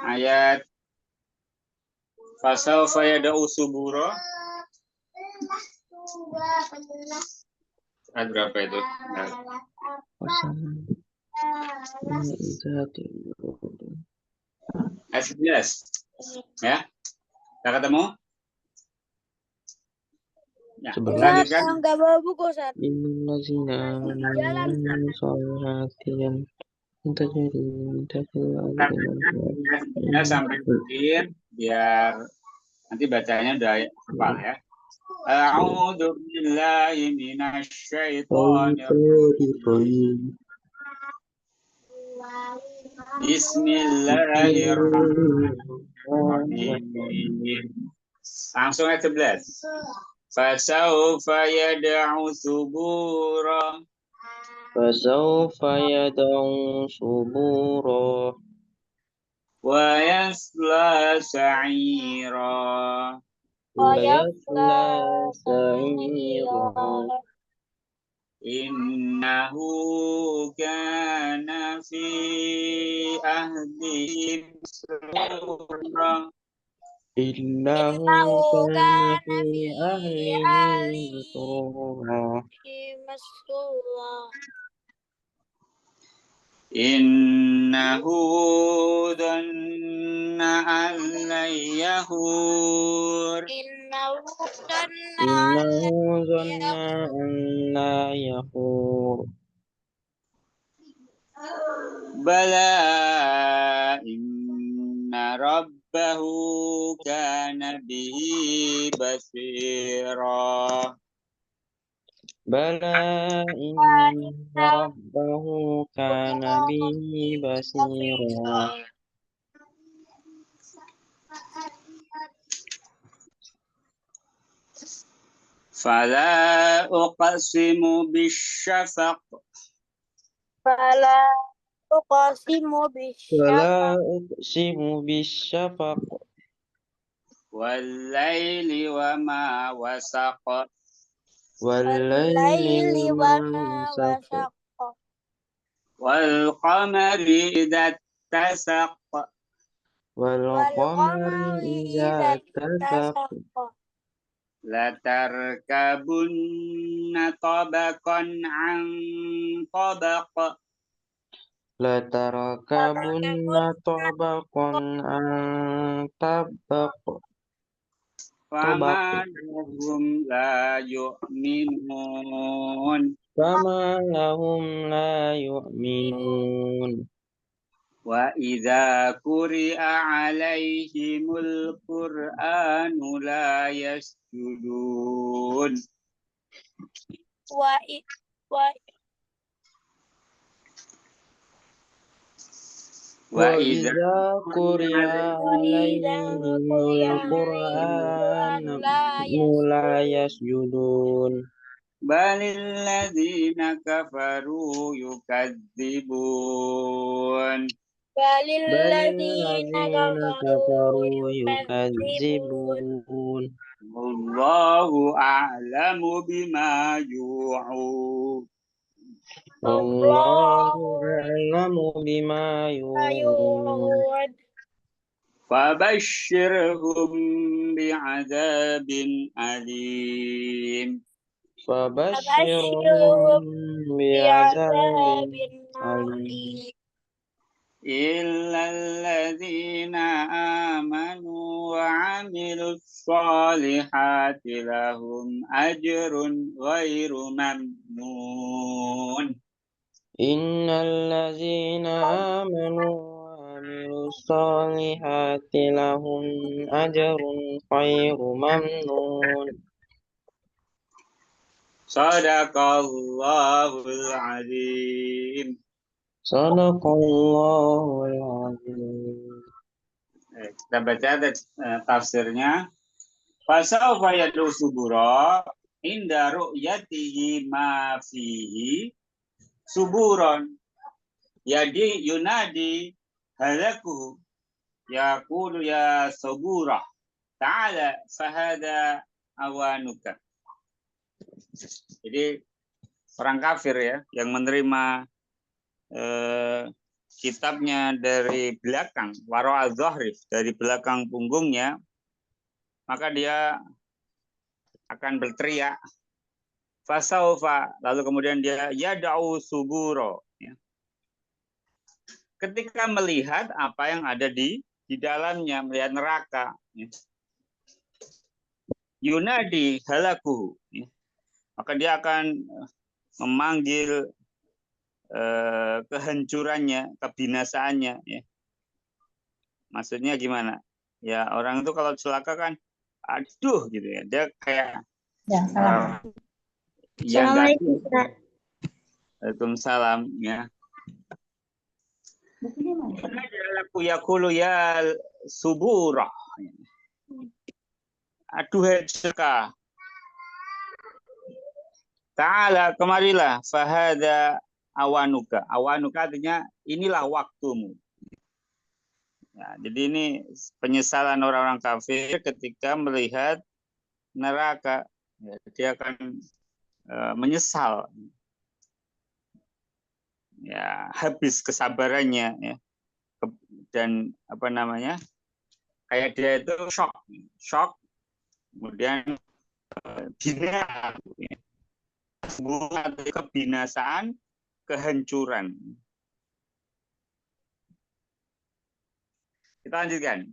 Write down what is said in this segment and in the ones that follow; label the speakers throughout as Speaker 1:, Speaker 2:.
Speaker 1: Ayat fasawfa yad'u subura. Ayat berapa itu? Ayat 11. Ya. Kita ketemu? Ya,
Speaker 2: Ustaz,
Speaker 1: lanjutkan.
Speaker 2: enggak bawa buku, Ustaz.
Speaker 3: Innallazina amanu salihatiyan tajri min tahtiha
Speaker 1: Ya, sampai akhir biar nanti bacanya udah hafal ya. A'udzu billahi minasy syaithanir rajim. Bismillahirrahmanirrahim. Langsung ayat 11. Fasawfa yad'u subura.
Speaker 3: Fasawfa yad'u subura
Speaker 1: Wa yasla sa'ira.
Speaker 3: wa yasla sa'ira
Speaker 1: Innahu kana fi ahdihi masrura.
Speaker 3: innahu kana fi ahlihi masrura
Speaker 1: Innahu dhanna an lan yahur.
Speaker 3: innahu dhanna an la yahur
Speaker 1: Bala inna rabbahu kana bihi basira.
Speaker 3: bala inna rabbahu kana bihi basira
Speaker 1: Fala uqsimu bisyafaq.
Speaker 2: Fala uqsimu
Speaker 3: wala
Speaker 2: bisyafaq
Speaker 3: uqsimu bisyafaq
Speaker 1: Wal laili wa ma wasaq.
Speaker 3: wallaili wa ma wasaq
Speaker 1: Wal qamari idza tasaq.
Speaker 3: wal qamari idza tasaq
Speaker 1: Latarkabunna tabaqan an tabaq.
Speaker 3: la tarakabunna tabaqan an tabaq
Speaker 1: Fama lahum la yu'minun.
Speaker 3: fama lahum la yu'minun
Speaker 1: Wa idza quri'a 'alaihimul qur'anu la yasjudun.
Speaker 2: wa wa
Speaker 1: Wa
Speaker 3: wa
Speaker 1: idza
Speaker 3: idza quri'a alaihimul qur'an la yasjudun
Speaker 1: balil ladzina kafaru yukadzibun.
Speaker 2: balil
Speaker 3: balil
Speaker 2: ladzina
Speaker 3: ladzina
Speaker 2: kafaru
Speaker 3: kafaru
Speaker 2: yukadzibun.
Speaker 3: yukadzibun
Speaker 1: Wallahu a'lamu bima yu'un.
Speaker 3: wallahu a'lamu bima yu'un
Speaker 2: Ayun.
Speaker 1: Fabashshirhum bi'adzabin alim.
Speaker 3: fabashshirhum bi'adzabin
Speaker 2: bi'adzabin
Speaker 3: alim
Speaker 2: alim.
Speaker 1: Illal ladzina amanu wa 'amilus solihati lahum ajrun ghairu mamnun.
Speaker 3: innal ladzina amanu wa amilus solihati lahum ajrun ghairu mamnun
Speaker 1: Sadaqallahul azim.
Speaker 3: Sadaqallahul azim.
Speaker 1: Kita baca tafsirnya. Fasawfa yad'u subura inda ru'yatihi ma fihi suburon. Yadi yunadi halaku yaqulu ya subura ta'ala fahada awanuka. Jadi orang kafir ya yang menerima kitabnya dari belakang, wara az-zahrif, dari belakang punggungnya, maka dia akan berteriak fasaufa, lalu kemudian dia yad'u suburo, ya. Ketika melihat apa yang ada di dalamnya, melihat neraka, ya. Yunadi halakuhu, ya. Maka dia akan memanggil kehancurannya, kebinasaannya, ya. Maksudnya gimana? Ya orang itu kalau celaka kan, aduh gitu ya, dia kayak
Speaker 4: Ya, salam.
Speaker 1: ya enggak.
Speaker 4: Assalamualaikum, Ustaz.
Speaker 1: Waalaikumsalam, ya.
Speaker 4: Bukunya mana?
Speaker 1: Aku yakulu ya subura. Aduh celaka. Ta'ala, kemarilah, fahada awanuka. Awanuka artinya inilah waktumu. Ya, jadi ini penyesalan orang-orang kafir ketika melihat neraka. Ya, dia akan menyesal. Ya, habis kesabarannya, ya. Dan apa namanya? Kayak dia itu shock, kemudian bina, ya. Kebinasaan, kehancuran. Kita lanjutkan.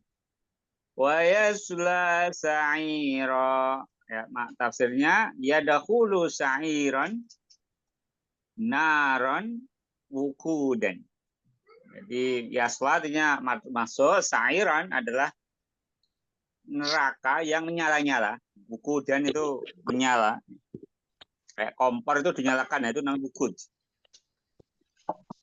Speaker 1: Wa yasla sa'ira. Ya, tafsirnya yadkhulu sa'iran naron wukudan. Jadi yasla artinya masuk, sa'iran adalah neraka yang menyala-nyala. Wukudan itu menyala. Kayak kompor itu dinyalakan, itu namanya wukud.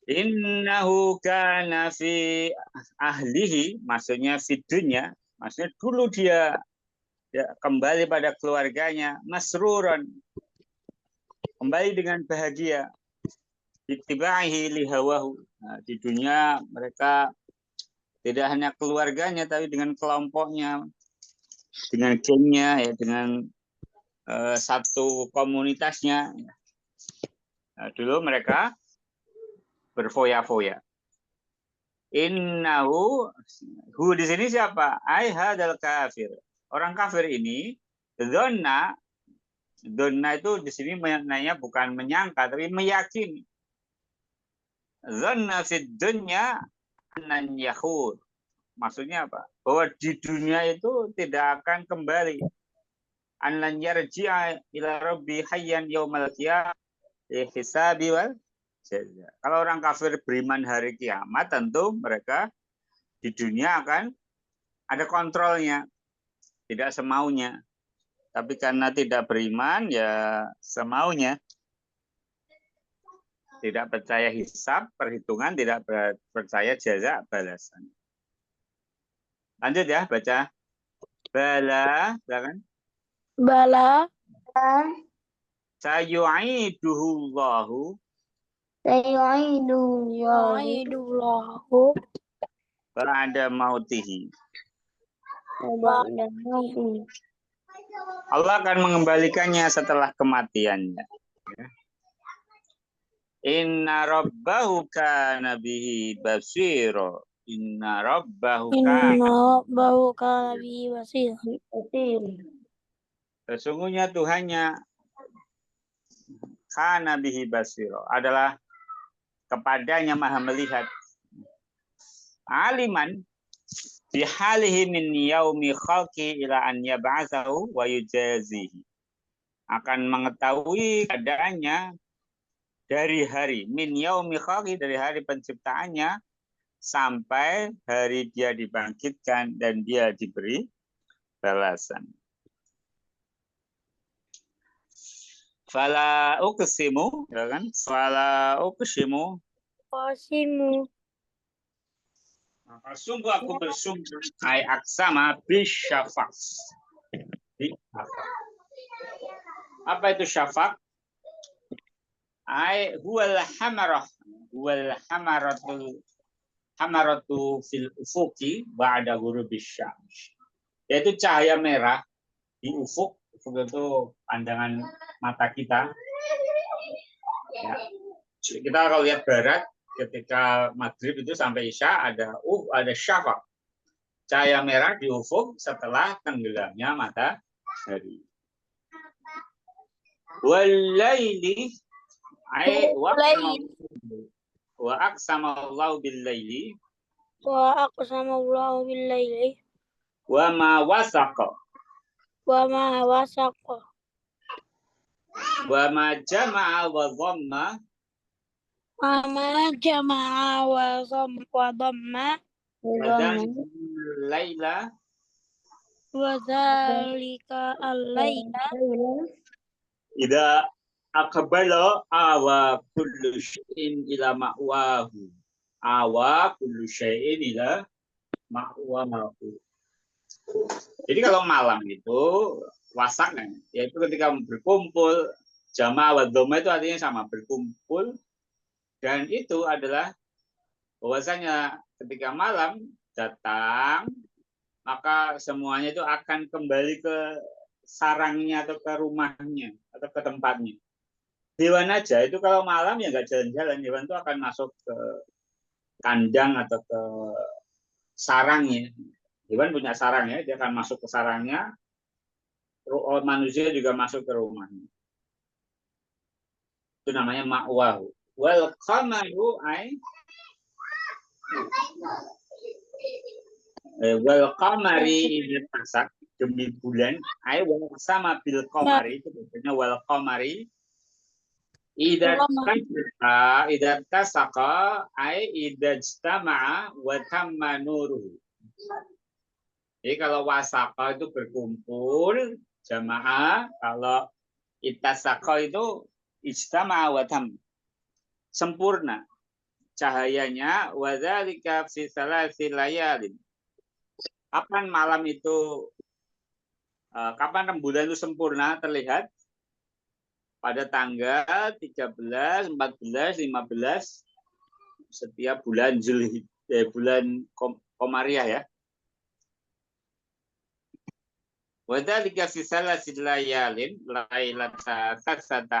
Speaker 1: Innahu kana fi ahlihi, maksudnya fi dunya, maksudnya dulu dia kembali pada keluarganya, masruran, kembali dengan bahagia, ittiba'ihi li hawahu. Nah, di dunia mereka tidak hanya keluarganya, tapi dengan kelompoknya, dengan gengnya, ya, dengan satu komunitasnya. Nah, dulu mereka berfoya-foya. Innahu, hu di sini siapa? Ai hadal kafir. Orang kafir ini, dzonna itu di sini maknanya bukan menyangka tapi meyakini. Dzonna fid dunya an yahur. Maksudnya apa? Bahwa di dunia itu tidak akan kembali. An yarji'a ila rabbi hayyan yaumal qiyamah hisabi wal jazaa. Kalau orang kafir beriman hari kiamat, tentu mereka di dunia akan ada kontrolnya, tidak semaunya. Tapi karena tidak beriman, ya semaunya. Tidak percaya hisab, perhitungan, tidak percaya jaza, balasan. Lanjut ya, baca. Bala, silakan.
Speaker 2: Bala
Speaker 1: Sayu'iduhullahu
Speaker 2: Wa'idullahu
Speaker 1: ba'da mautihi.
Speaker 2: ba'da
Speaker 1: Allah akan mengembalikannya setelah kematiannya. Inna rabbahu kana bihi basiro. Inna rabbahu
Speaker 2: kana bihi basir.
Speaker 1: Sesungguhnya Tuhannya kana bihi basiro adalah kepadanya maha melihat. Aliman bihalihi min yaumi khalqi ila an yab'atsahu wa yujazihi. Akan mengetahui keadaannya dari hari min yaumi khalqi, dari hari penciptaannya sampai hari dia dibangkitkan dan dia diberi balasan. Fala uqsimu, ya kan? Fala uqsimu.
Speaker 2: Qasimu.
Speaker 1: Maka sungguh aku bersungguh ai aksama bisyafaq. Apa itu syafaq? Ai huwal hamaratu fil ufuqi ba'da ghurubisy syams. Yaitu cahaya merah di ufuk. Ufuk itu pandangan mata kita. Ya. Kita kalau lihat barat, ketika maghrib itu sampai isya ada syafaq, cahaya merah di ufuk setelah tenggelamnya matahari. Walaili ay wa aqsamallahu bil-laili
Speaker 2: Wa aqsamallahu bil-laili
Speaker 1: wa ma wasaqa
Speaker 2: wa ma wasaqa
Speaker 1: wa ma jama'a wa dhamma
Speaker 2: wa ma jama'a wa dhamma
Speaker 1: laila
Speaker 2: wa dzalika al-laila
Speaker 1: idza aqbala awa kullu syai'in ila ma'wahu. Awa kullu syai'in ila ma'wahu. Jadi kalau malam itu wasak, yaitu ketika berkumpul, jamaah wa dhamma itu artinya sama, berkumpul, dan itu adalah bahwasanya ketika malam datang, maka semuanya itu akan kembali ke sarangnya atau ke rumahnya atau ke tempatnya. Hewan aja itu kalau malam ya nggak jalan-jalan, hewan itu akan masuk ke kandang atau ke sarangnya. Hewan punya sarang ya, dia akan masuk ke sarangnya. Manusia juga masuk ke rumahnya. Itu namanya ma'wahu. Wal qamaru ay wal qamari ini tasak demi bulan ay wal sama bil qamari itu maksudnya wal qamari idza tasaka ay idza ijtama'a wa tamma nuruhu. Jadi kalau wasaka itu berkumpul jamaah, kalau itasaka itu ijtama'a wa tam, sempurna cahayanya. Wa dzalika fi salasi layalin. Kapan malam itu, kapan rembulan itu sempurna terlihat? Pada tanggal 13, 14, 15 setiap bulan bulan Komariah ya. Wa dzalika fi salasil layalin lailata 13,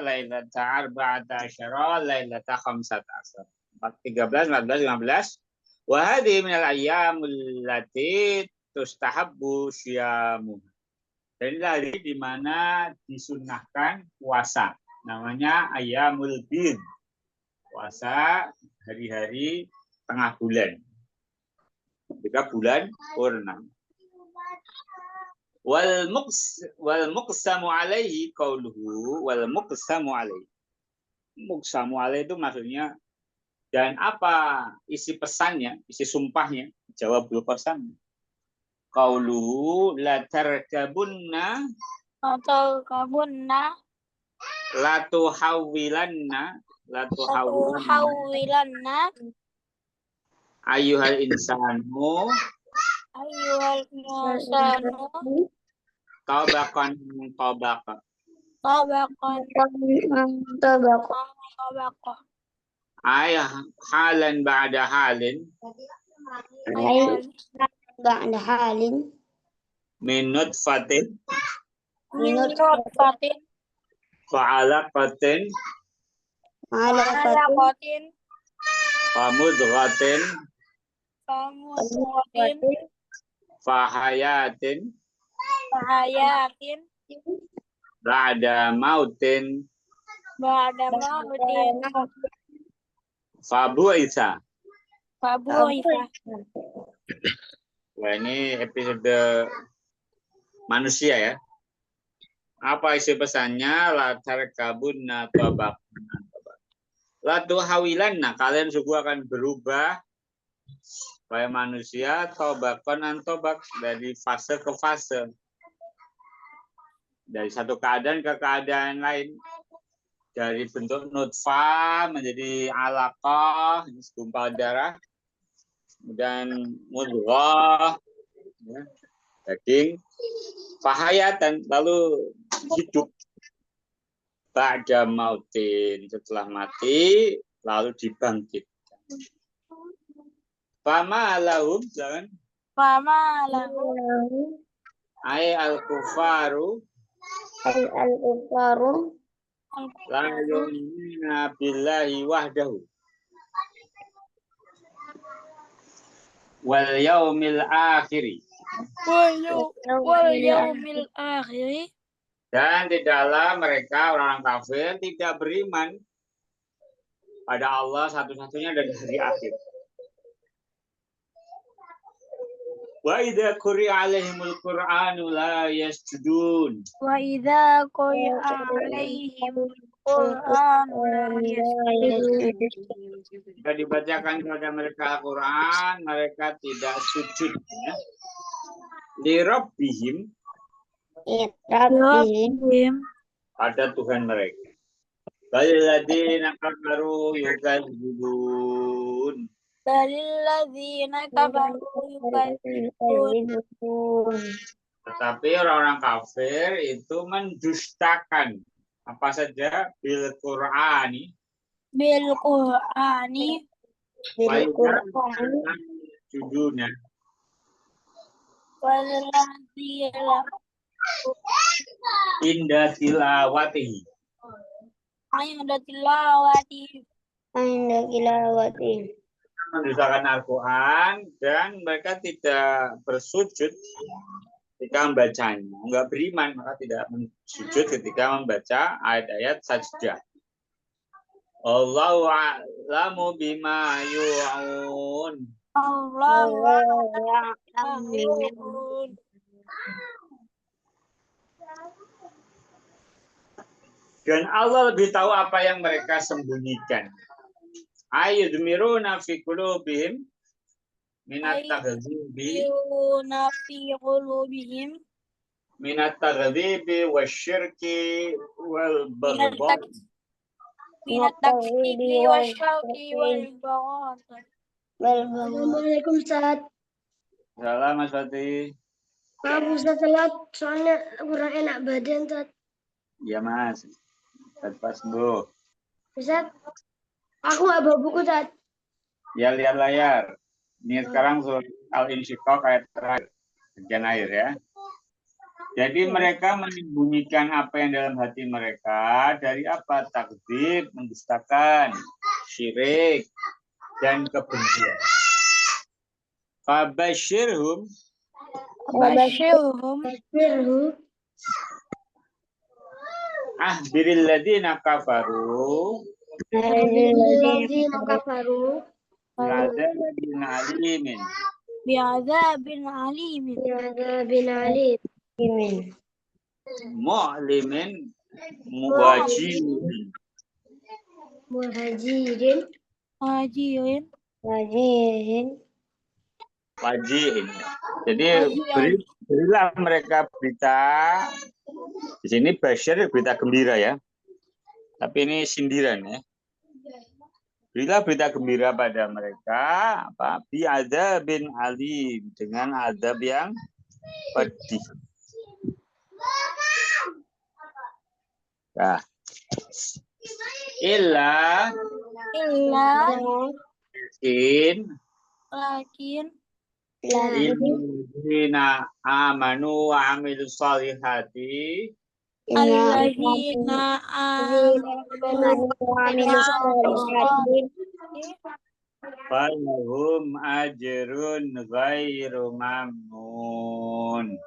Speaker 1: lailata 14, lailata 15. 13, 14, 15. Wa hadhihi minal ayyamil lati tustahabbu syiamuh. Dan ini hari di mana disunnahkan puasa. Namanya ayyamul bid. Puasa hari-hari tengah bulan. Ketika bulan purnama. Wal muqsamu alaihi qauluhu wal muqsamu alaihi. Muqsamu alaihi itu maksudnya, dan apa isi pesannya, isi sumpahnya, jawabul qasam. Qauluhu la tarkabunna la tuhawwilanna ayyuhal insanu tabaqan ayah halan ba'da halin min nutfatin fa'alaqatin famudghatin fahayatin ba'da mautin fabu'itsa. Wah, ini episode manusia ya. Apa isi pesannya? La tarkabunna tabaqan. La tuhawilanna, kalian sungguh akan berubah supaya manusia tabaqan an tabaq, dari fase ke fase. Dari satu keadaan ke keadaan lain. Dari bentuk nutfah menjadi alaqah, segumpal darah. Kemudian mudghah, ya, daging, fahayatan, lalu hidup, ba'da mautin, setelah mati lalu dibangkitkan. Fama lahum, jangan ay al-kufaru la yu'minuna billahi wahdahu. wal yaumil akhiri.
Speaker 2: wal yaumil akhir
Speaker 1: Dan tidaklah mereka orang kafir tidak beriman pada Allah satu-satunya dan hari akhir. Wa idza quri'a 'alaihimul Qur'anu la yasjudun.
Speaker 2: wa idza quri'a alaihim Qur'an la yasjudun.
Speaker 1: Jika dibacakan kepada mereka Al-Quran, mereka tidak sujud. Ya. Li rabbihim,
Speaker 2: Rabbihim
Speaker 1: pada Tuhan mereka. Balladina kafaru yukadzibun.
Speaker 2: balilladzina kafaru yukadzibun.
Speaker 1: Tetapi orang-orang kafir itu mendustakan apa saja bil Qur'ani.
Speaker 2: Bil Qur'ani
Speaker 1: Judulnya
Speaker 2: walladzina
Speaker 1: indah tilawatihi.
Speaker 2: inda tilawati
Speaker 1: Mendustakan Al-Quran dan mereka tidak bersujud ketika membacanya. Enggak beriman, maka tidak sujud ketika membaca ayat-ayat sajdah. Allahu a'lamu bima yu'un.
Speaker 2: Allahu a'lam.
Speaker 1: Dan Allah lebih tahu apa yang mereka sembunyikan. Ayudmiruna fi qulubihim minat taghdzibi
Speaker 2: fi qulubihim
Speaker 1: wasyirki wal baghdha.
Speaker 2: Minat takdzibi wasyauqi wal baghdha.
Speaker 4: Assalamualaikum Ustaz.
Speaker 1: Salam Mas Fatih.
Speaker 4: Maaf Ustaz telat, soalnya kurang enak badan Ustaz.
Speaker 1: Iya Mas. Pas Bu.
Speaker 4: Ustaz, aku nggak bawa buku Ustaz.
Speaker 1: Ya lihat layar. Ini sekarang surat Al-Insyiqaq ayat terakhir. Bagian akhir ya. Jadi mereka menyembunyikan apa yang dalam hati mereka dari apa? Takdzib, mendustakan, syirik, dan kebencian. Fabasyirhum ahbiril ladina kafaru bi'adzabin alimin.
Speaker 2: Bi'adzabin alimin.
Speaker 1: Mu'limin muwajirin.
Speaker 2: Hajirin.
Speaker 1: Wajihin. Jadi berilah mereka berita. Di sini basyir berita gembira ya. Tapi ini sindiran ya. Berilah berita gembira pada mereka apa? Bi'adzabin alim, dengan azab yang pedih. Nah.
Speaker 2: Lakin
Speaker 1: Innalladzina amanu wa amilus solihati
Speaker 2: alladzina amanu wa amilus solihati
Speaker 1: falahum ajrun ghairu mamnun.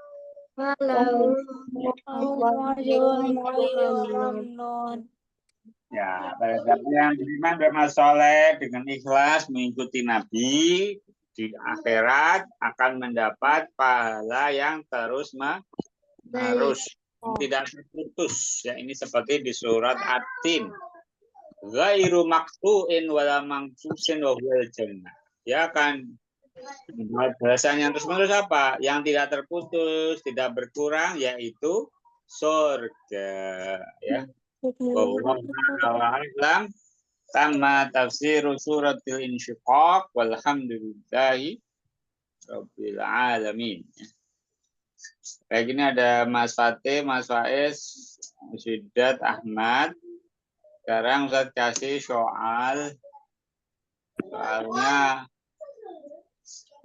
Speaker 1: Ya, pada siapa yang beriman beramal soleh dengan ikhlas mengikuti Nabi di akhirat akan mendapat pahala yang terus menerus, tidak terputus. Ya, ini seperti di surat At-Tin. Ghairu maqtu'in wala mangsusin wa huwal jannah. Ya akan membuat balasan yang terus menerus apa? Yang tidak terputus, tidak berkurang, yaitu surga. Ya. Wallahu a'lam. Tamma tafsir suratil Insyiqaq walhamdulillahi rabbil alamin. Kayak gini ada Mas Fatih, Mas Faiz, Syiddat, Ahmad. Sekarang Ustaz kasih soalnya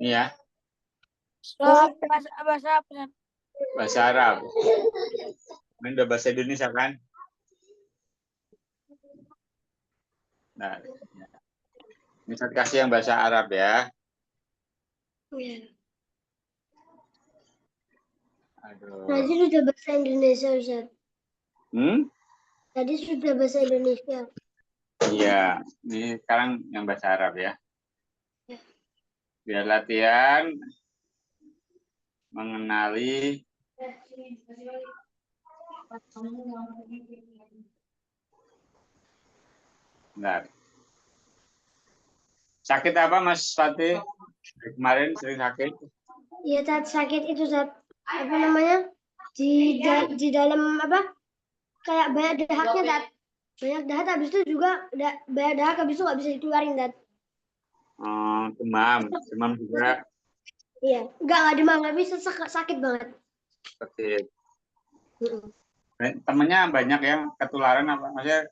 Speaker 1: ini ya. Bahasa Arab. Ini udah bahasa Indonesia kan? Nah, ini saya kasih yang bahasa Arab ya.
Speaker 4: Ya.
Speaker 1: Aduh.
Speaker 4: Tadi sudah bahasa Indonesia, Ustaz. Tadi sudah bahasa Indonesia.
Speaker 1: Iya, ini sekarang yang bahasa Arab ya.
Speaker 4: Ya.
Speaker 1: Biar latihan mengenali Bentar. Sakit apa Mas Fatih? Kemarin sering sakit?
Speaker 4: Iya, Tat, sakit itu, Tat. Apa namanya? Di dalam apa? Kayak banyak dahaknya, Tat. Banyak dahak, habis itu juga banyak dahak, habis itu nggak bisa dikeluarin, Tat.
Speaker 1: Demam juga.
Speaker 4: Iya, nggak demam, tapi sakit banget.
Speaker 1: Sakit. Temennya banyak yang ketularan apa? Maksudnya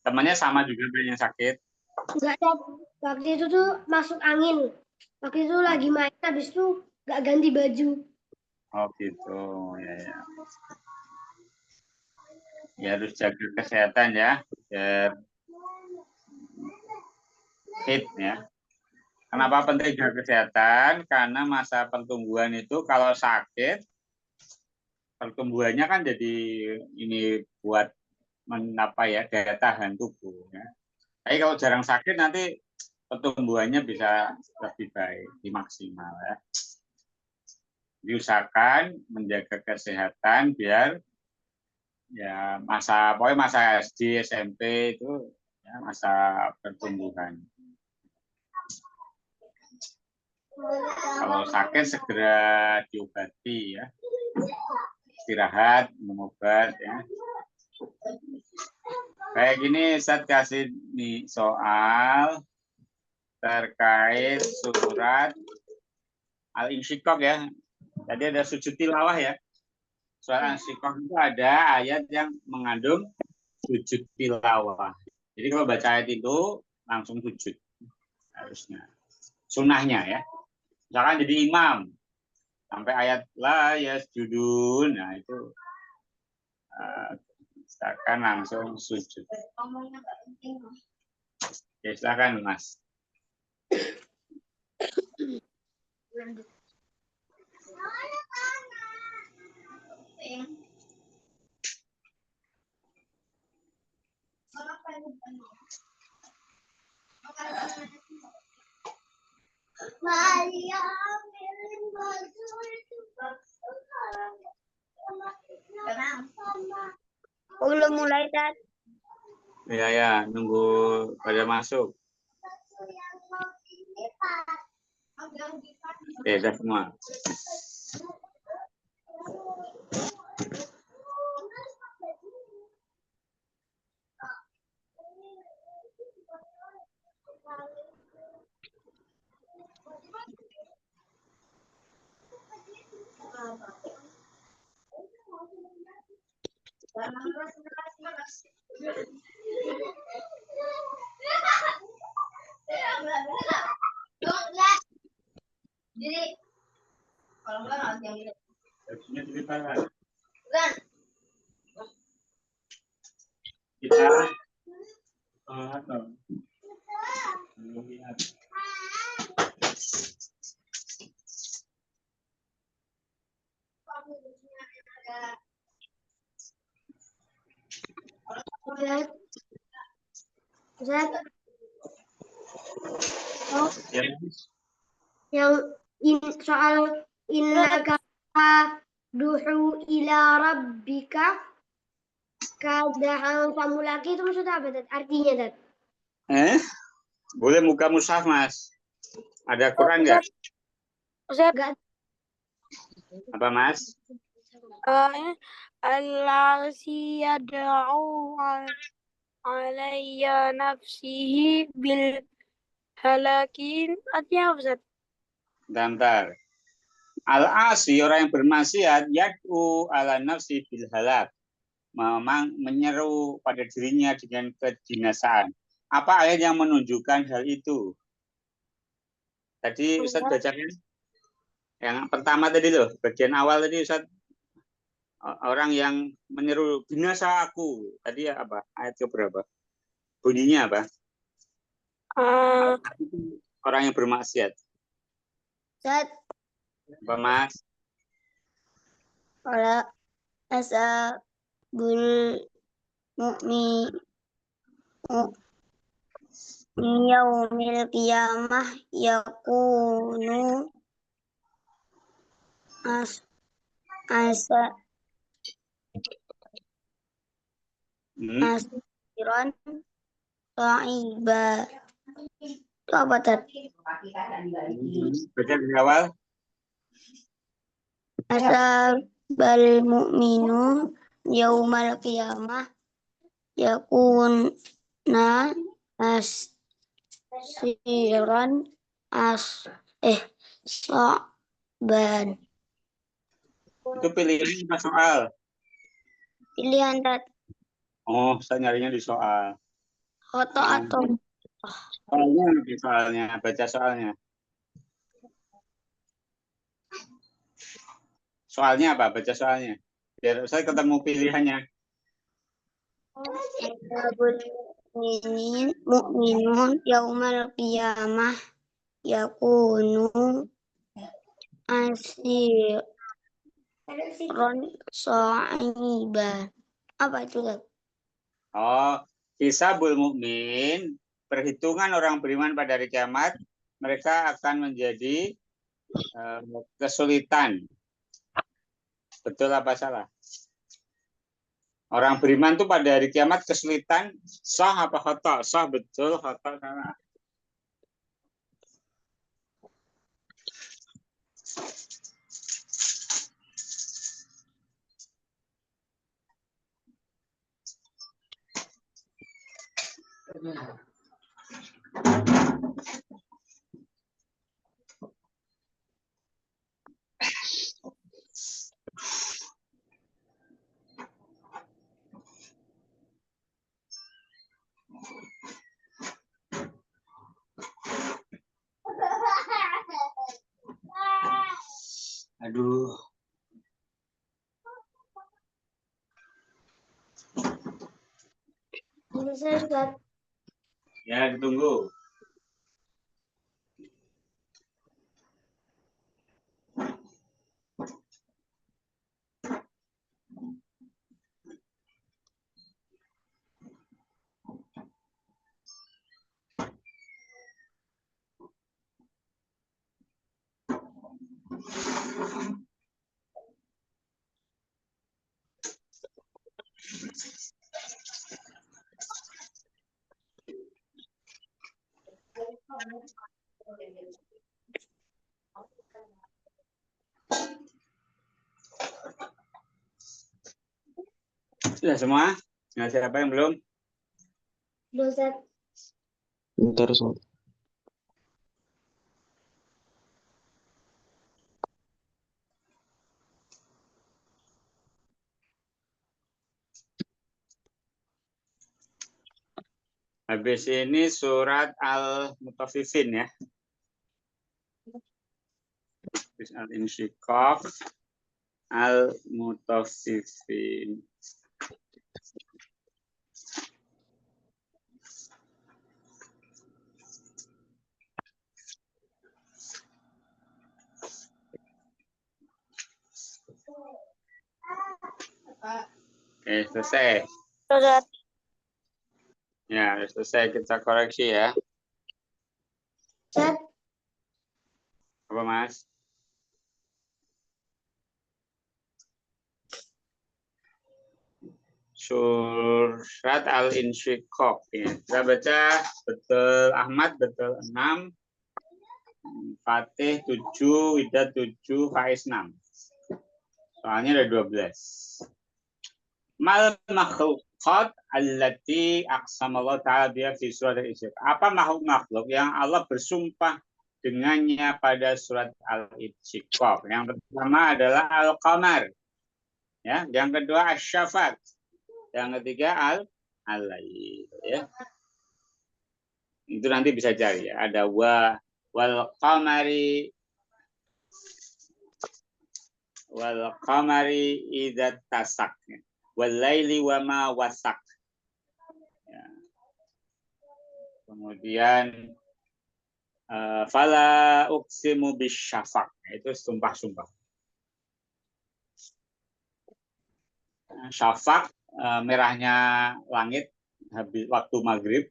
Speaker 1: temannya sama juga banyak yang sakit?
Speaker 4: Enggak, Tat. Waktu itu tuh masuk angin. Waktu itu lagi main, habis itu nggak ganti baju.
Speaker 1: Oh gitu, ya. Ya harus jaga kesehatan ya, biar fit ya. Kenapa penting jaga kesehatan? Karena masa pertumbuhan itu kalau sakit, pertumbuhannya kan jadi ini buat daya tahan tubuh. Ya. Tapi kalau jarang sakit nanti pertumbuhannya bisa lebih baik, maksimal ya. Diusahakan menjaga kesehatan biar ya pokoknya masa SD, SMP itu ya, masa pertumbuhan. Kalau sakit segera diobati ya. Istirahat, minum obat ya. Kayak gini Ustaz kasih nih soal terkait surat Al-Insyiqaq ya. Tadi ada sujud tilawah ya. Soal Al-Insyiqaq itu ada ayat yang mengandung sujud tilawah. Jadi kalau baca ayat itu langsung sujud harusnya. Sunnahnya ya. Misalkan jadi imam sampai ayat la yasjudun, nah itu silakan langsung sujud. Ya silakan Mas.
Speaker 2: Belum mulai, Tat.
Speaker 1: Ya, nunggu pada masuk. Udah semua.
Speaker 5: Jadi kalau enggak harus yang ini.
Speaker 1: Kita
Speaker 4: Ustaz. Oh,
Speaker 1: ya.
Speaker 4: Yang soal innaka duhu ila rabbika kadahan famulaki itu maksudnya apa, Tat? Artinya, Tat?
Speaker 1: Boleh muka mushaf, Mas. Ada Quran nggak?
Speaker 2: Ustaz,
Speaker 1: Apa, Mas?
Speaker 2: Allazi yad'u alayya nafsihi bil halakin. Artinya apa, Ustaz?
Speaker 1: Bentar. Al-asi, orang yang bermaksiat, yad'u ala nafsi bil halak. Memang menyeru pada dirinya dengan kebinasaan. Apa ayat yang menunjukkan hal itu? Tadi Ustaz bacakan yang pertama tadi loh, bagian awal tadi Ustaz, orang yang menyeru binasa aku. Tadi apa? Ayat ke berapa? Bunyinya apa? Orang yang bermaksiat.
Speaker 4: Ustaz,
Speaker 1: Apa Mas?
Speaker 4: wala asabul mu'min yaumil qiyamah yakunu asa asiran sa'iba. Itu apa tadi?
Speaker 1: Baca dari awal.
Speaker 4: Asabal mu'minu yaumal qiyamah yakuna asiran sa'ban.
Speaker 1: Itu pilihan apa soal?
Speaker 4: Pilihan tadi
Speaker 1: Oh, saya nyarinya di soal.
Speaker 4: foto atau
Speaker 1: Soalnya di soalnya, baca soalnya. Soalnya apa? Baca soalnya. Biar saya ketemu pilihannya.
Speaker 4: asabul mu'minun yaumal qiyamah yakunu asiran sa'iba. Apa itu Kak?
Speaker 1: Oh, hisabul mukmin, perhitungan orang beriman pada hari kiamat, mereka akan menjadi kesulitan. Betul apa salah? Orang beriman tuh pada hari kiamat kesulitan, sah apa khata? Sah, betul, khata salah. Aduh.
Speaker 4: Selesai Ustaz.
Speaker 1: Ya, ditunggu. Sudah semua? Nah, siapa yang belum?
Speaker 4: Ustaz.
Speaker 3: Bentar, Ustaz.
Speaker 1: Habis ini surat Al-Mutaffifin ya. Al-Insyiqaq, Al-Mutaffifin. Oke, selesai.
Speaker 2: Ustaz.
Speaker 1: Ya, selesai, kita koreksi ya.
Speaker 4: Ustaz,
Speaker 1: Apa Mas? Surat Al-Insyiqaq ya. Kita baca betul Ahmad betul 6, Fatih 7, Wida 7, Faiz 6. Soalnya ada 12. Mal makhluqat allati aqsamallahu ta'ala biha fi surat Al-Insyiqaq. Apa makhluk yang Allah bersumpah dengannya pada surat Al-Insyiqaq? Yang pertama adalah Al-Qamar. Ya, yang kedua Asy-Syafaq. Yang ketiga Al-Lail ya. Itu nanti bisa cari ya. Ada wal qamari idza tasak. Wal laili wa ma wasak. Ya. Kemudian Fala uqsimu bisyafaq. Itu sumpah-sumpah. Syafaq, merahnya langit habis waktu maghrib,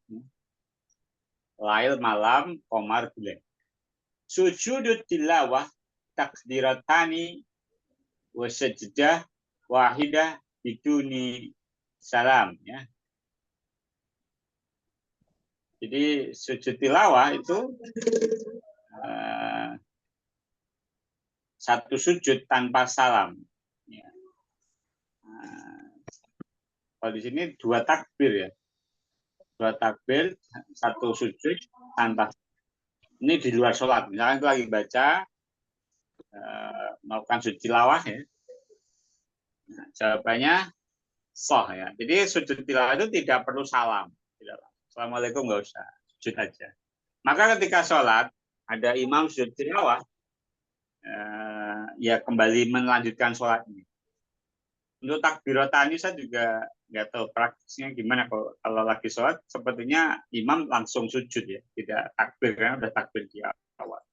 Speaker 1: lail malam, qamar bulan. Sujudut tilawah takdiratani wa sajdah wahidah biduni salam, ya. Jadi sujud tilawah itu satu sujud tanpa salam. Ya. Kalau di sini dua takbir, ya. Dua takbir, satu sujud tanpa. Ini di luar sholat. Misalkan itu lagi baca, melakukan sujud tilawah, ya. Nah, jawabannya sah, ya. Jadi sujud tilawah itu tidak perlu salam. Tidak. Assalamualaikum, nggak usah, sujud aja. Maka ketika sholat ada imam sujud tilawah, ya kembali melanjutkan sholat ini. Untuk takbiratan ini saya juga nggak tahu praktisnya gimana kalau lagi sholat. Sepertinya imam langsung sujud, ya, tidak takbir karena udah takbir di awal.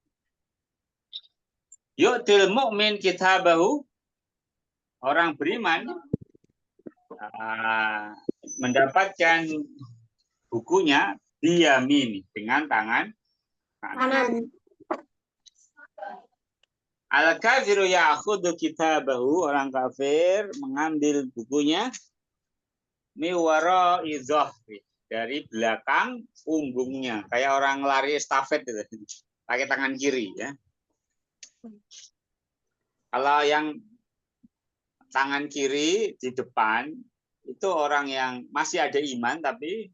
Speaker 1: Yu'til mu'min kitabahu, orang beriman mendapatkan bukunya biyamini, dengan tangan kanan. Al-kafiru ya'khudhu kitabahu, orang kafir mengambil bukunya miwara idhahri, dari belakang punggungnya, kayak orang lari estafet itu, pakai tangan kiri, ya. Kalau yang tangan kiri di depan itu orang yang masih ada iman tapi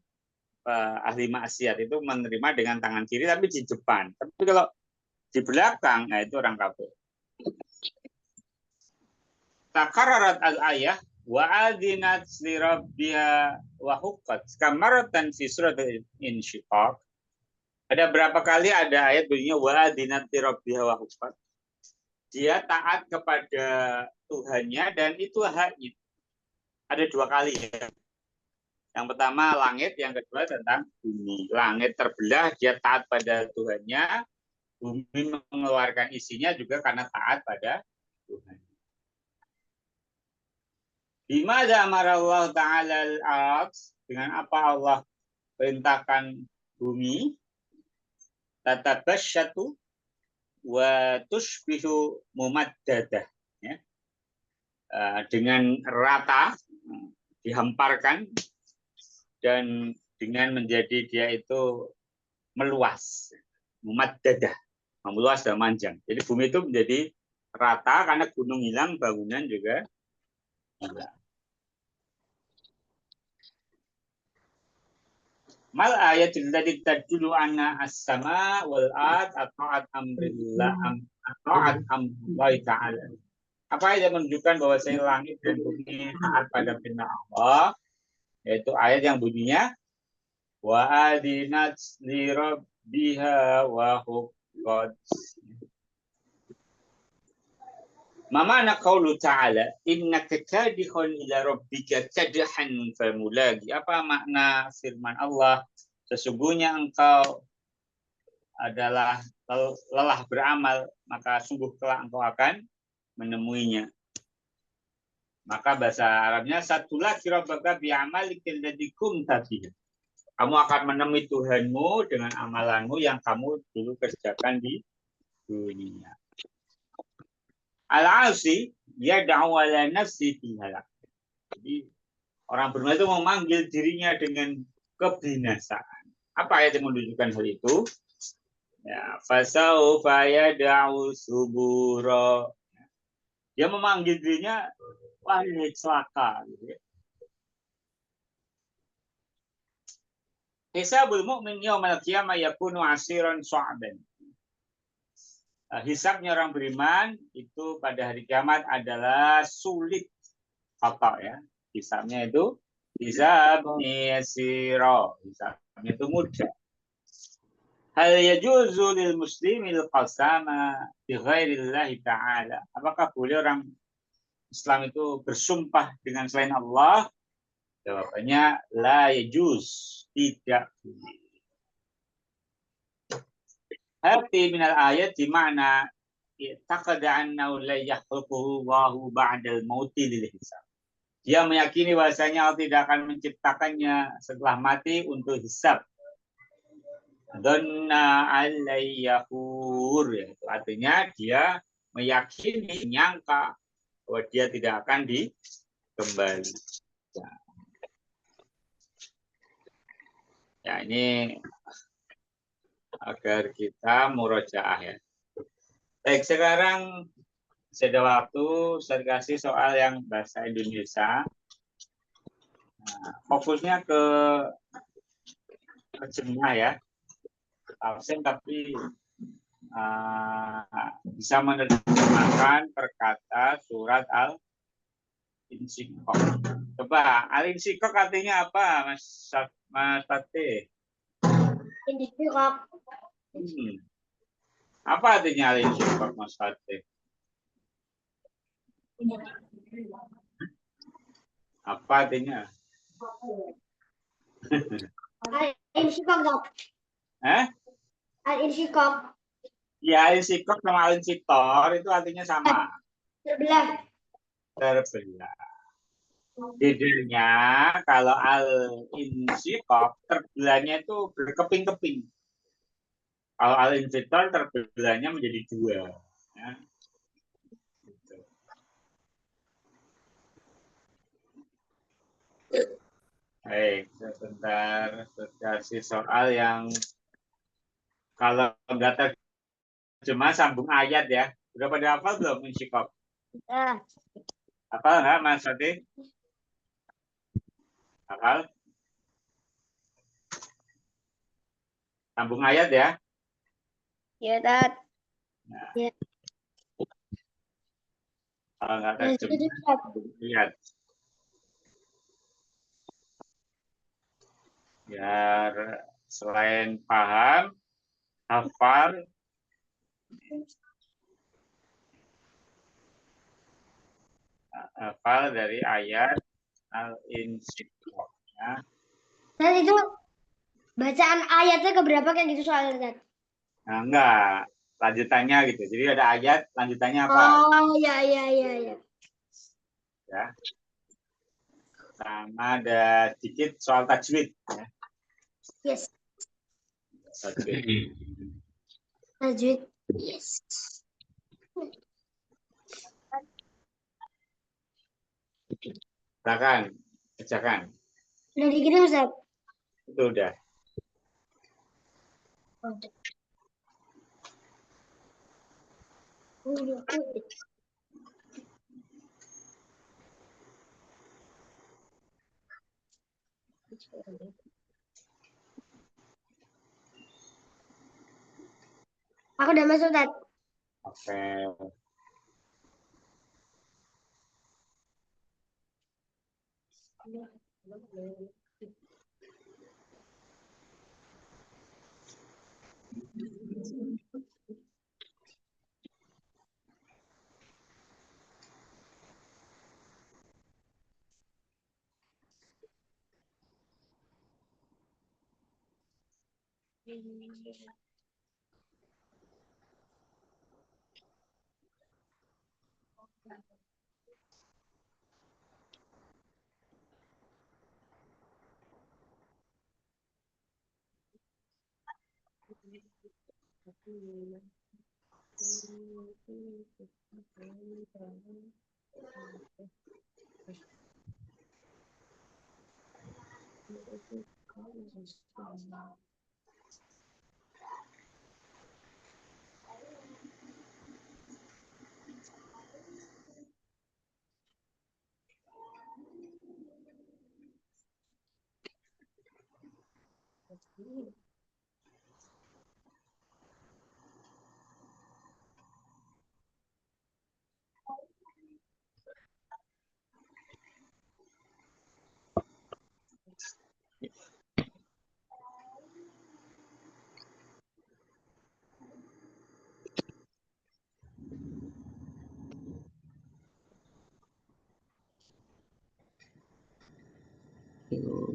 Speaker 1: ahli maksiat, itu menerima dengan tangan kiri tapi di depan. Tapi kalau di belakang, nah itu orang kafir. Takararat al-ayah wa adzinat li rabbiha wa huqqat kamaratan fi surat Insyiqaq. Ada berapa kali ada ayat bunyinya wa adzinat li rabbiha wa huqqat. Dia taat kepada Tuhannya dan itu haknya. Ada dua kali, ya. Yang pertama langit, yang kedua tentang bumi. Langit terbelah, dia taat pada Tuhannya. Bumi mengeluarkan isinya juga karena taat pada Tuhan. Bimada amarallahu ta'ala al-ards, dengan apa Allah perintahkan bumi, tatabasyatu wa tushbihu mumaddadah, ya. Dengan rata, dihamparkan, dan dengan menjadi dia itu meluas, mumaddadah, meluas dan panjang. Jadi bumi itu menjadi rata karena gunung hilang, bangunan juga hilang. Mal ayatul lati tadullu anna as-sama wal ard ata'at amrillah ata'at amrillahi ta'ala. Apa yang menunjukkan bahwa langit dan bumi taat pada perintah Allah, yaitu ayat yang bunyinya wa adinat li rabbiha wa huqqat. Mamana qaulu ta'ala innaka kadihun ila rabbika kadhan famulagi. Apa makna firman Allah? Sesungguhnya engkau adalah lelah beramal, maka sungguh kelak engkau akan menemuinya. Maka bahasa Arabnya satulah rabbaka bi'amalikal ladzi kunta fihi. Kamu akan menemui Tuhanmu dengan amalanmu yang kamu dulu kerjakan di dunia. Al-asi yad'u ala nafsi fil halak. Jadi orang beriman itu memanggil dirinya dengan kebinasaan. Apa ayat yang menunjukkan hal itu? Ya, fasaufa yad'u subura. Dia memanggil dirinya, wah ini celaka, gitu, ya. Hisabul mu'min yaumal qiyamah yakunu asiran su'aban. Hisabnya orang beriman itu pada hari kiamat adalah sulit, apa, ya. Hisabnya itu hisabnya yasira, hisabnya itu mudah. Hal yajuzu lil muslimil qasama bi ghairillahi ta'ala. Apakah boleh orang Islam itu bersumpah dengan selain Allah? Jawabannya la yajuz, tidak boleh. hati minal ayat di mana taqada annahu la yakhluquhu Allahu ba'dal mauti lil hisab. Dia meyakini bahasanya Allah tidak akan menciptakannya setelah mati untuk hisab. Dhanna alayyahur, yaitu artinya dia meyakini, menyangka bahwa dia tidak akan dikembali. Ya, ini agar kita murojaah ya. Baik, sekarang ada waktu saya kasih soal yang bahasa Indonesia. Nah, fokusnya ke terjemah ya, absen tapi bisa menerjemahkan perkata surat Al-Insyikok. Coba Al-Insyikok artinya apa, Mas Fatih?
Speaker 4: Insyikok.
Speaker 1: Apa artinya Al-Insyikok, Mas Fatih? Apa artinya?
Speaker 4: Al-Insyikok, Dok. Al-Insyikok.
Speaker 1: Ya, Al-Insyikok sama Al-Insyikor itu artinya sama.
Speaker 4: Terbelah.
Speaker 1: Terbelah. Bedanya kalau Al-Insyikok terbelahnya itu berkeping-keping. Kalau Al-Insyikor terbelahnya menjadi dua. Ya. Baik, sebentar kasih soal yang kalau nggak terjemah sambung ayat ya. Udah pada hafal belum Insyikok? Hafal nggak Mas Fatih? Hafal? Sambung ayat ya.
Speaker 2: Ya, Dad.
Speaker 1: Nah.
Speaker 4: Ya.
Speaker 1: Kalau nggak terjemah sambung ayat. Biar selain paham, hafal, dari ayat Al-Insyikok. Ya.
Speaker 4: Dan itu bacaan ayatnya keberapa kayak gitu soalnya, Dad?
Speaker 1: Nah, enggak. Lanjutannya gitu. Jadi ada ayat, lanjutannya apa?
Speaker 4: Oh, ya.
Speaker 1: Ya. Sama ada sedikit soal tajwid. Ya.
Speaker 4: Yes.
Speaker 1: Tajwid.
Speaker 4: Tajwid. Yes.
Speaker 1: Silakan, kerjakan.
Speaker 4: Udah dikirim, Ustaz?
Speaker 1: Itu udah.
Speaker 4: Aku udah masuk, Dad.
Speaker 1: Oke.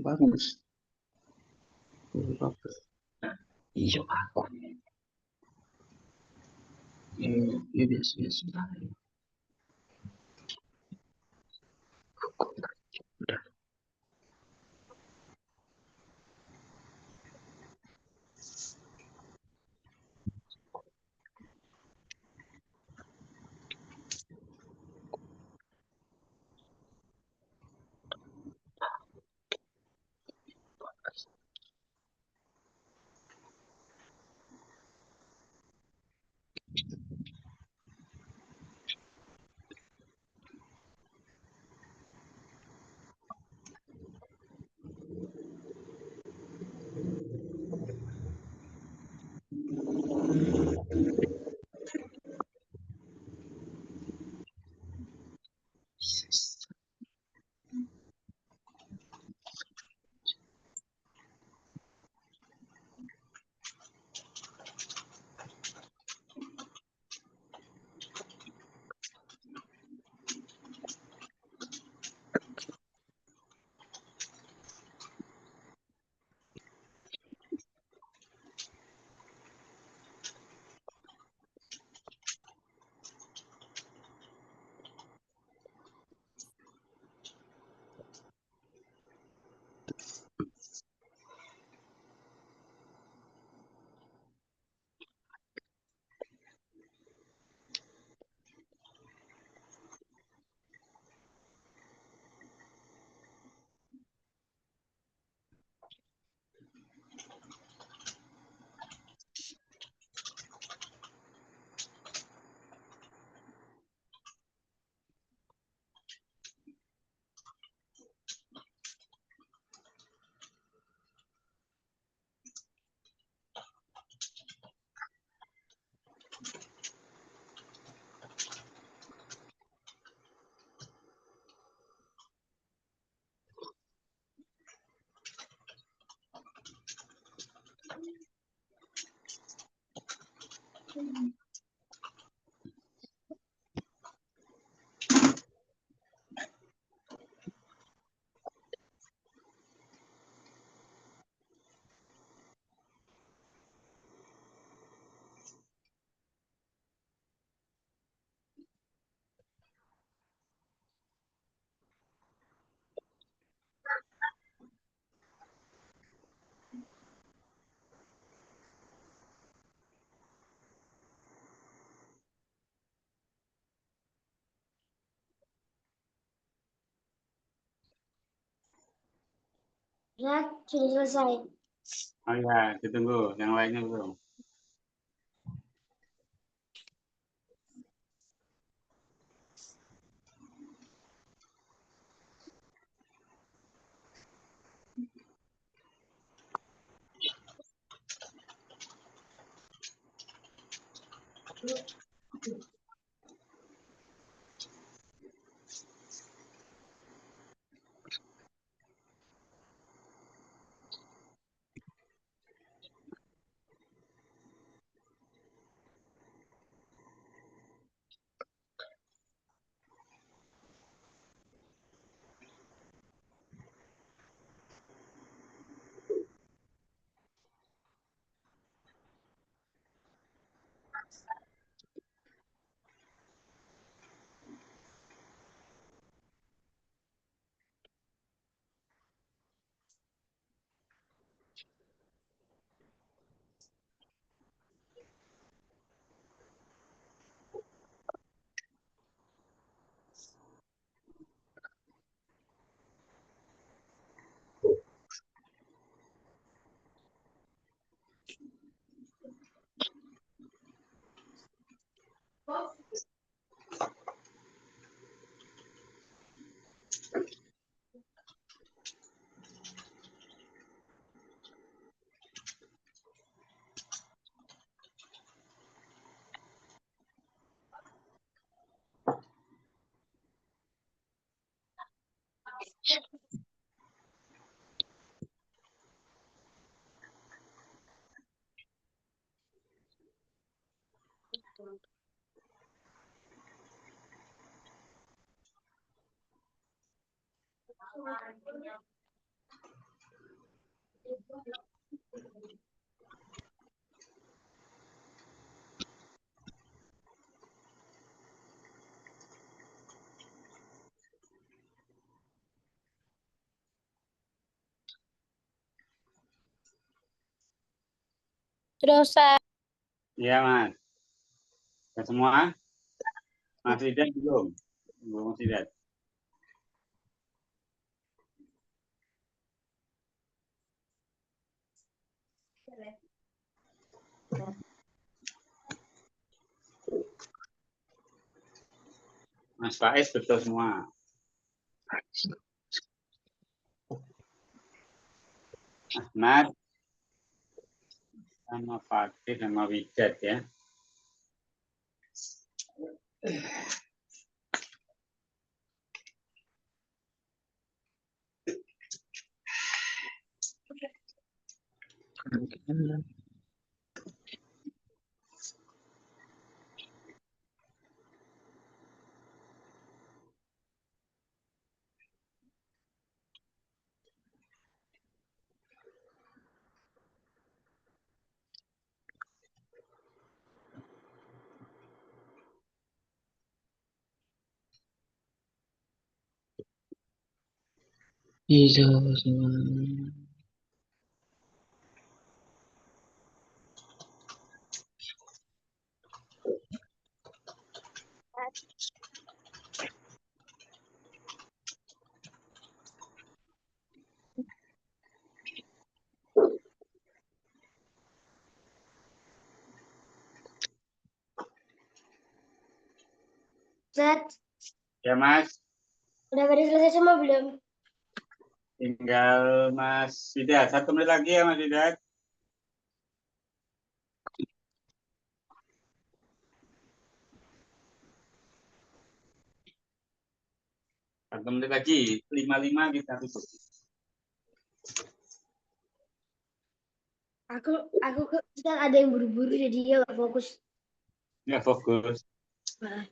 Speaker 3: Bagus. Bagus. Iya, bagus. Ya biasa biasa. Udah.
Speaker 4: Zat, sudah selesai.
Speaker 1: Oh ya, ditunggu. Yang lainnya belum.
Speaker 2: Terus saya
Speaker 1: Iya, Mas. Sudah semua? Mas Ridan belum? Belum, Mas Ridan. Mas Faiz betul semua. Ahmad sama Fatih sama Widat ya.
Speaker 3: Iza
Speaker 4: Ustaz,
Speaker 1: Ya, Mas.
Speaker 4: udah pada selesai semua belum?
Speaker 1: Tinggal Mas Widat. 1 menit lagi ya, Mas Widat. Satu menit lagi. 55 kita tutup.
Speaker 4: Aku ke Ustaz ada yang buru-buru jadi dia nggak fokus.
Speaker 1: Ya, fokus.
Speaker 4: Nah,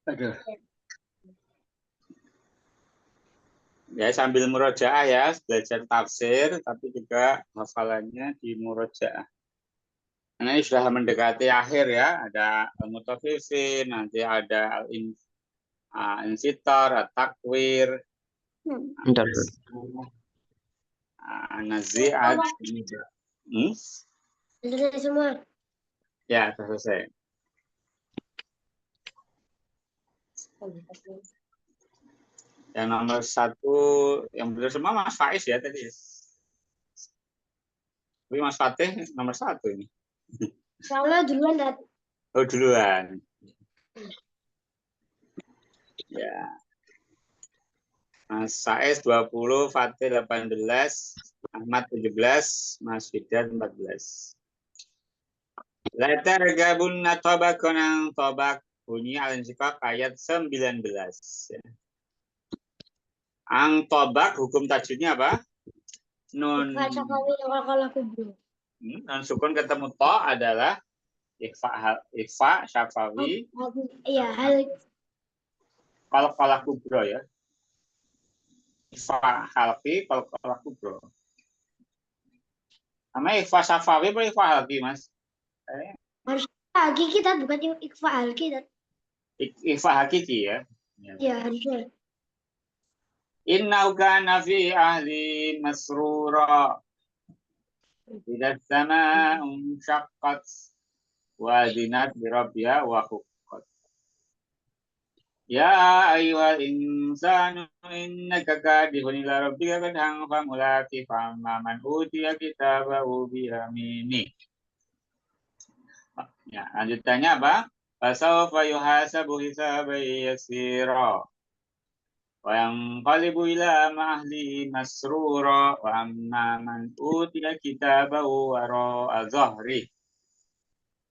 Speaker 1: Aduh. Ya, sambil murojaah ya, belajar tafsir, tapi juga hafalannya di murojaah. Karena ini sudah mendekati akhir ya, ada al-mutaffifin, nanti ada al-insitor, at-takwir,
Speaker 3: Bentar.
Speaker 1: nazi'at.
Speaker 4: selesai semua.
Speaker 1: Ya, sudah selesai. Yang nomor 1, yang benar semua Mas Faiz ya tadi. Tapi Mas Fatih nomor 1 ini.
Speaker 4: Soalnya duluan dat.
Speaker 1: Oh, duluan. Ya. Mas Faiz 20, Fatih 18, Ahmad 17, Mas Fidan 14. Letter gabunna tobakon tobak bunyi al-insyikak ayat 19. Ya. Ang tobak hukum tajwidnya apa? Nun
Speaker 4: Baca kami yang kalau aku belum.
Speaker 1: non sukun ketemu to adalah ikhfa syafawi
Speaker 4: Iya, hal
Speaker 1: kalau kubro ya. Ikhfa halqi kalau kubro. Namanya ikhfa syafawi apa ikhfa halqi, Mas?
Speaker 4: harus lagi kita bukan ikfaal kita.
Speaker 1: Ikhfa hakiki ya.
Speaker 4: Iya, harusnya.
Speaker 1: Innahu kana fi ahli masrura. Idza as-samaa'u syaqqat wa adinat bi rabbiha wa huqqat. Ya ayyuhal insanu innaka kadihun ila rabbika kadhan famulaqi famman utiya kitabahu bi yamini. Ya, lanjutannya apa? Fasawfa yuhasabu hisaban yasira. Wa yanqalibu ila ahlihi masrura wa amma man utiya kitabahu wara'a dhahri.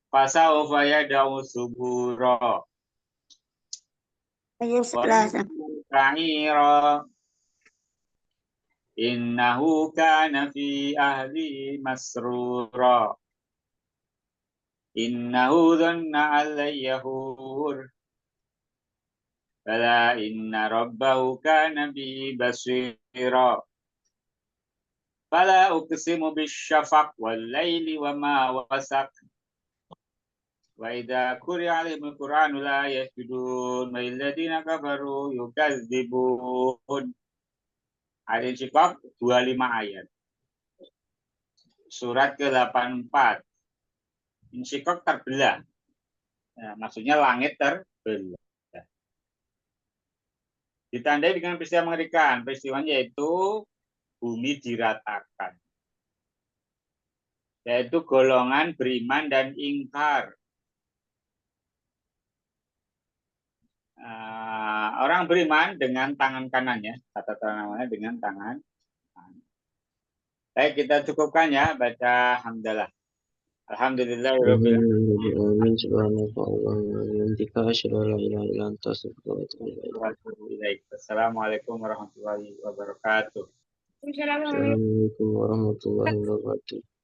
Speaker 1: Fasawfa yad'u subura.
Speaker 4: Yang
Speaker 1: Wa sa'ira. Innahu kana fi ahli masrura. Innahu dhanna an lan yahur. Bala inna rabbahu kana bi basira. Fala uqsimu bisyafaq wal laili wa ma wasaq. Wa idza quri'a alaihimul Qur'anu la yasjudun wa alladziina kafaru yukadzibun. Al-Insyiqaq 25 ayat. Surat ke-84. Insyiqaq terbelah. Nah, maksudnya langit terbelah. Ditandai dengan peristiwa mengerikan. Peristiwanya yaitu bumi diratakan. Yaitu golongan beriman dan ingkar. Orang beriman dengan tangan kanannya, kata namanya dengan tangan kanan. Baik, kita cukupkan ya baca hamdalah. Alhamdulillahirabbil
Speaker 3: Amin. Subhanallah wa bihamdika asyhadu an la ilaha illa anta astaghfiruka wa atubu ilaik.
Speaker 1: alamin. Assalamualaikum warahmatullahi wabarakatuh.
Speaker 2: Assalamualaikum.
Speaker 3: Assalamualaikum warahmatullahi wabarakatuh.